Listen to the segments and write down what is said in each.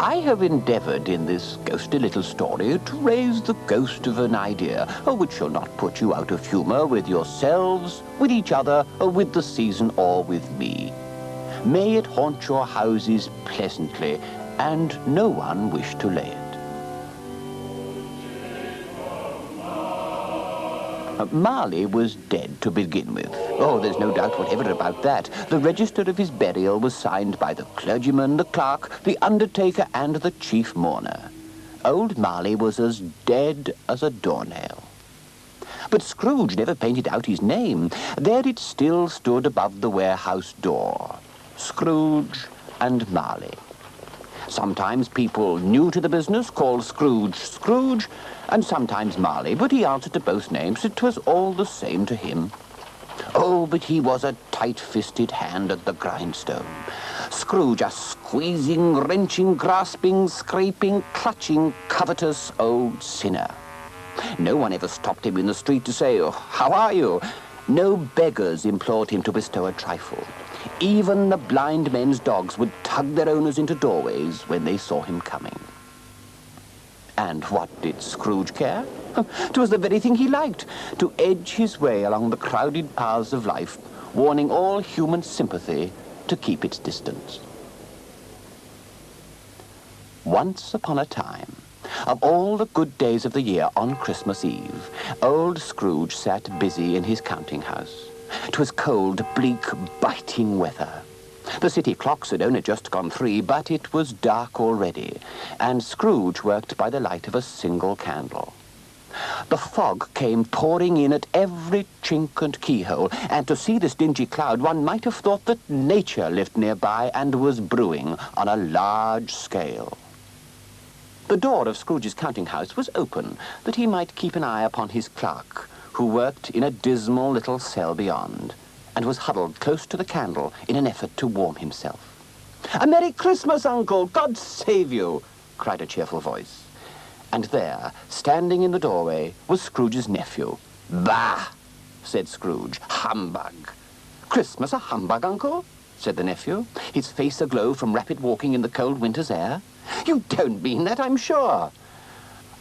I have endeavoured in this ghostly little story to raise the ghost of an idea, which shall not put you out of humour with yourselves, with each other, with the season, or with me. May it haunt your houses pleasantly, and no one wish to lay it. Marley was dead to begin with. Oh, there's no doubt whatever about that. The register of his burial was signed by the clergyman, the clerk, the undertaker, and the chief mourner. Old Marley was as dead as a doornail. But Scrooge never painted out his name. There it still stood above the warehouse door. Scrooge and Marley. Sometimes people new to the business called Scrooge Scrooge, and sometimes Marley, but he answered to both names. It was all the same to him. Oh, but he was a tight-fisted hand at the grindstone. Scrooge, a squeezing, wrenching, grasping, scraping, clutching, covetous old sinner. No one ever stopped him in the street to say, "Oh, how are you?" No beggars implored him to bestow a trifle. Even the blind men's dogs would tug their owners into doorways when they saw him coming. And what did Scrooge care? 'Twas the very thing he liked, to edge his way along the crowded paths of life, warning all human sympathy to keep its distance. Once upon a time, of all the good days of the year on Christmas Eve, old Scrooge sat busy in his counting house. 'Twas cold, bleak, biting weather. The city clocks had only just gone 3, but it was dark already, and Scrooge worked by the light of a single candle. The fog came pouring in at every chink and keyhole, and to see this dingy cloud one might have thought that nature lived nearby and was brewing on a large scale. The door of Scrooge's counting house was open, that he might keep an eye upon his clerk, who worked in a dismal little cell beyond, and was huddled close to the candle in an effort to warm himself. "A Merry Christmas, Uncle! God save you!" cried a cheerful voice. And there, standing in the doorway, was Scrooge's nephew. "Bah!" said Scrooge. "Humbug!" "Christmas a humbug, Uncle?" said the nephew, his face aglow from rapid walking in the cold winter's air. "You don't mean that, I'm sure."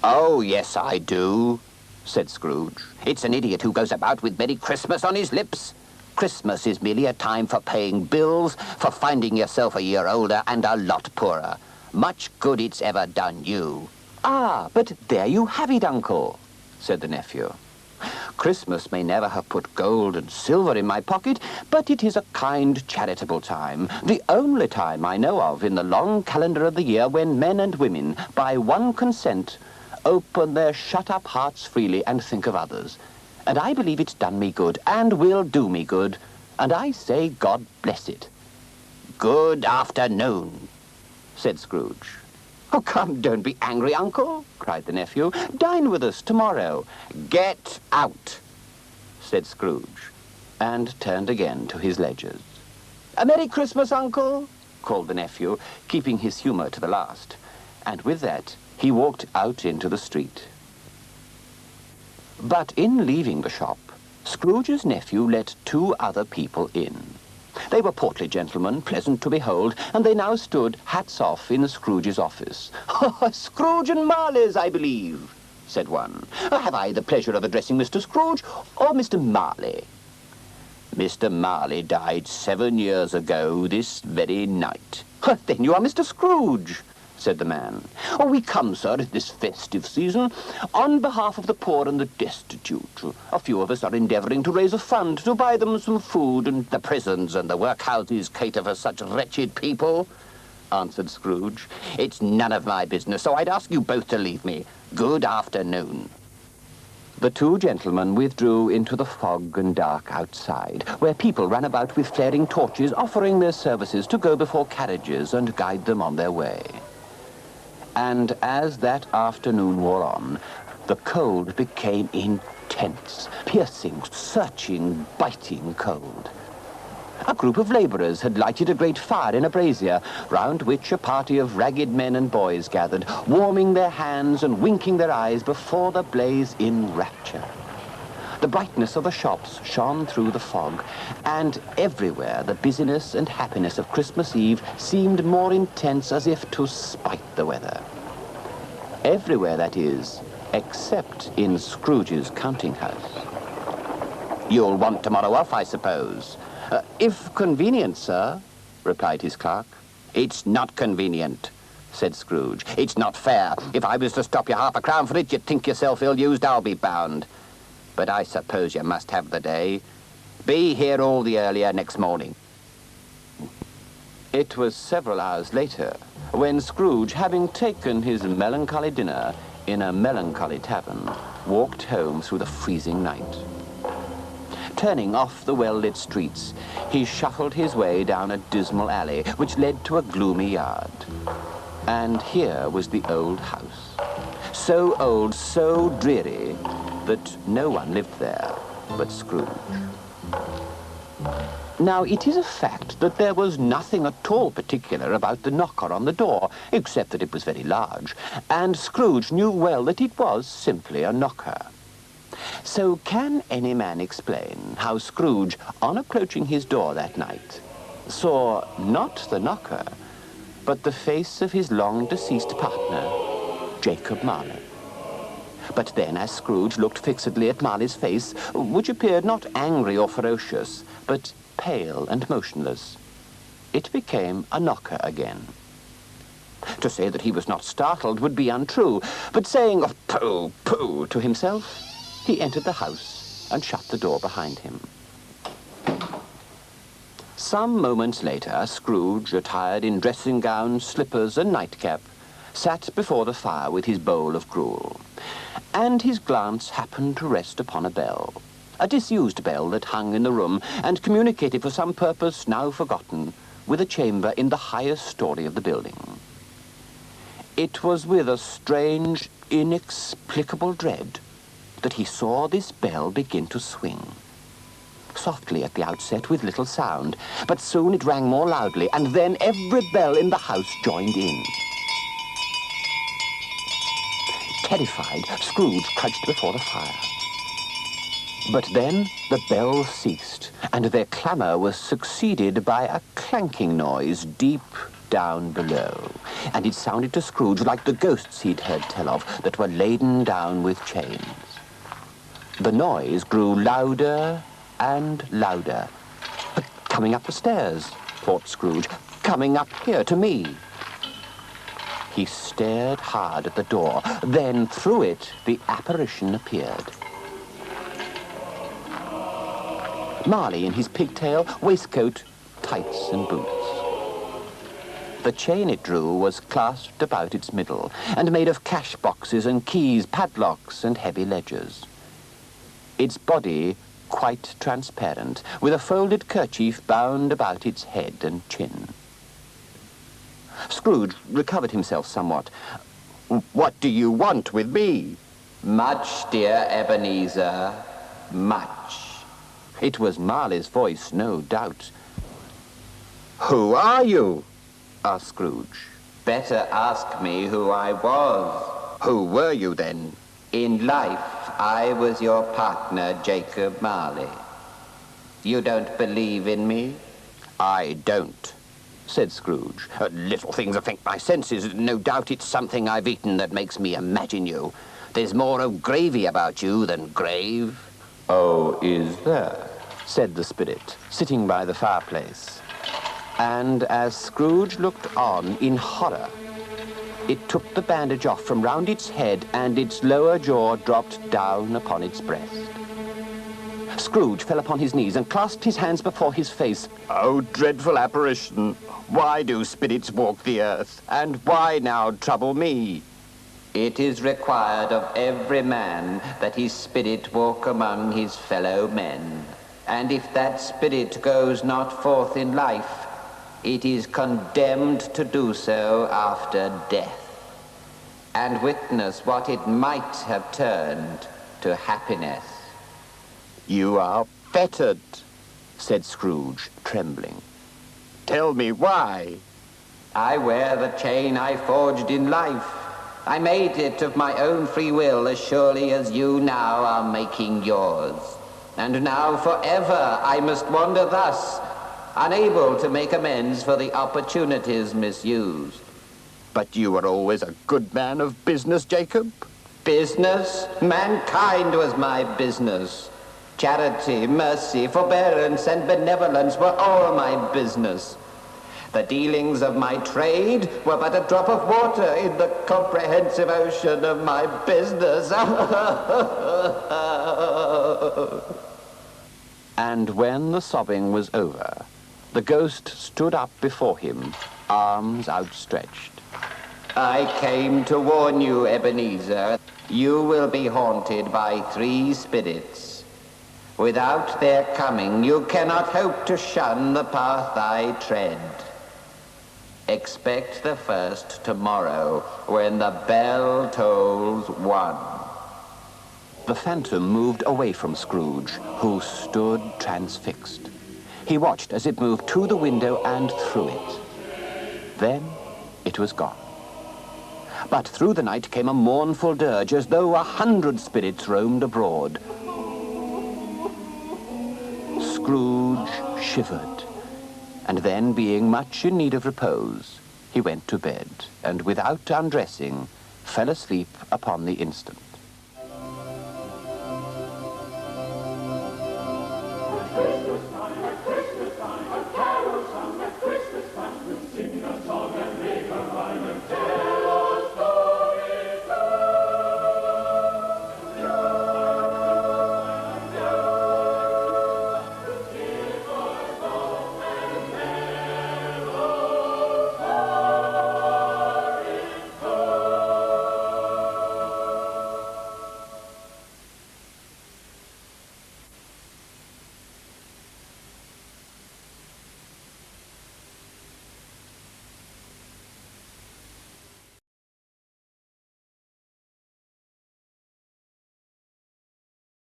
"Oh, yes, I do," said Scrooge. "It's an idiot who goes about with Merry Christmas on his lips. Christmas is merely a time for paying bills, for finding yourself a year older and a lot poorer. Much good it's ever done you." "Ah, but there you have it, Uncle," said the nephew. "Christmas may never have put gold and silver in my pocket, but it is a kind, charitable time, the only time I know of in the long calendar of the year when men and women, by one consent, open their shut-up hearts freely and think of others. And I believe it's done me good, and will do me good, and I say God bless it." "Good afternoon," said Scrooge. "Oh, come, don't be angry, Uncle," cried the nephew. "Dine with us tomorrow." "Get out," said Scrooge, and turned again to his ledgers. "A Merry Christmas, Uncle," called the nephew, keeping his humour to the last. And with that, he walked out into the street. But in leaving the shop, Scrooge's nephew let 2 other people in. They were portly gentlemen, pleasant to behold, and they now stood, hats off, in Scrooge's office. "Oh, Scrooge and Marley's, I believe," said one. "Have I the pleasure of addressing Mr. Scrooge or Mr. Marley?" "Mr. Marley died 7 years ago this very night." "Then you are Mr. Scrooge," said the man. "Oh, we come, sir, at this festive season, on behalf of the poor and the destitute. A few of us are endeavouring to raise a fund to buy them some food, and the prisons and the workhouses cater for such wretched people," answered Scrooge. "It's none of my business, so I'd ask you both to leave me. Good afternoon." The 2 gentlemen withdrew into the fog and dark outside, where people ran about with flaring torches, offering their services to go before carriages and guide them on their way. And as that afternoon wore on, the cold became intense, piercing, searching, biting cold. A group of labourers had lighted a great fire in a brazier, round which a party of ragged men and boys gathered, warming their hands and winking their eyes before the blaze in rapture. The brightness of the shops shone through the fog, and everywhere the busyness and happiness of Christmas Eve seemed more intense, as if to spite the weather. Everywhere, that is, except in Scrooge's counting house. "You'll want tomorrow off, I suppose?" "If convenient, sir," replied his clerk. "It's not convenient," said Scrooge. "It's not fair. If I was to stop you half a crown for it, you'd think yourself ill-used, I'll be bound. But I suppose you must have the day. Be here all the earlier next morning." It was several hours later when Scrooge, having taken his melancholy dinner in a melancholy tavern, walked home through the freezing night. Turning off the well-lit streets, he shuffled his way down a dismal alley which led to a gloomy yard. And here was the old house. So old, so dreary, that no one lived there but Scrooge. Now, it is a fact that there was nothing at all particular about the knocker on the door, except that it was very large, and Scrooge knew well that it was simply a knocker. So can any man explain how Scrooge, on approaching his door that night, saw not the knocker, but the face of his long-deceased partner, Jacob Marley? But then, as Scrooge looked fixedly at Marley's face, which appeared not angry or ferocious, but pale and motionless, it became a knocker again. To say that he was not startled would be untrue, but saying, "Pooh, pooh," to himself, he entered the house and shut the door behind him. Some moments later, Scrooge, attired in dressing gown, slippers, and nightcap, sat before the fire with his bowl of gruel, and his glance happened to rest upon a bell, a disused bell that hung in the room and communicated for some purpose now forgotten with a chamber in the highest story of the building. It was with a strange, inexplicable dread that he saw this bell begin to swing. Softly at the outset, with little sound, but soon it rang more loudly, and then every bell in the house joined in. Terrified, Scrooge crouched before the fire. But then the bell ceased, and their clamour was succeeded by a clanking noise deep down below, and it sounded to Scrooge like the ghosts he'd heard tell of that were laden down with chains. The noise grew louder and louder. "But coming up the stairs," thought Scrooge, "coming up here to me." He stared hard at the door. Then through it the apparition appeared. Marley in his pigtail, waistcoat, tights and boots. The chain it drew was clasped about its middle and made of cash boxes and keys, padlocks and heavy ledgers. Its body quite transparent, with a folded kerchief bound about its head and chin. Scrooge recovered himself somewhat. "What do you want with me?" "Much, dear Ebenezer, much." It was Marley's voice, no doubt. "Who are you?" asked Scrooge. "Better ask me who I was." "Who were you, then?" "In life, I was your partner, Jacob Marley. You don't believe in me?" "I don't," said Scrooge. "Little things affect my senses. No doubt it's something I've eaten that makes me imagine you. There's more of gravy about you than grave." "Oh, is there?" said the spirit, sitting by the fireplace. And as Scrooge looked on in horror, it took the bandage off from round its head, and its lower jaw dropped down upon its breast. Scrooge fell upon his knees and clasped his hands before his face. "Oh, dreadful apparition! Why do spirits walk the earth? And why now trouble me?" "It is required of every man that his spirit walk among his fellow men. And if that spirit goes not forth in life, it is condemned to do so after death, and witness what it might have turned to happiness." "You are fettered," said Scrooge, trembling. "Tell me why." "I wear the chain I forged in life, I made it of my own free will as surely as you now are making yours. And now forever I must wander thus, unable to make amends for the opportunities misused. But you were always a good man of business, Jacob. Business? Mankind was my business. Charity, mercy, forbearance, and benevolence were all my business. The dealings of my trade were but a drop of water in the comprehensive ocean of my business. And when the sobbing was over, the ghost stood up before him, arms outstretched. I came to warn you, Ebenezer. You will be haunted by 3 spirits. Without their coming, you cannot hope to shun the path I tread. Expect the first tomorrow, when the bell tolls 1. The phantom moved away from Scrooge, who stood transfixed. He watched as it moved to the window and through it. Then it was gone. But through the night came a mournful dirge, as though 100 spirits roamed abroad. Scrooge shivered, and then, being much in need of repose, he went to bed, and without undressing, fell asleep upon the instant.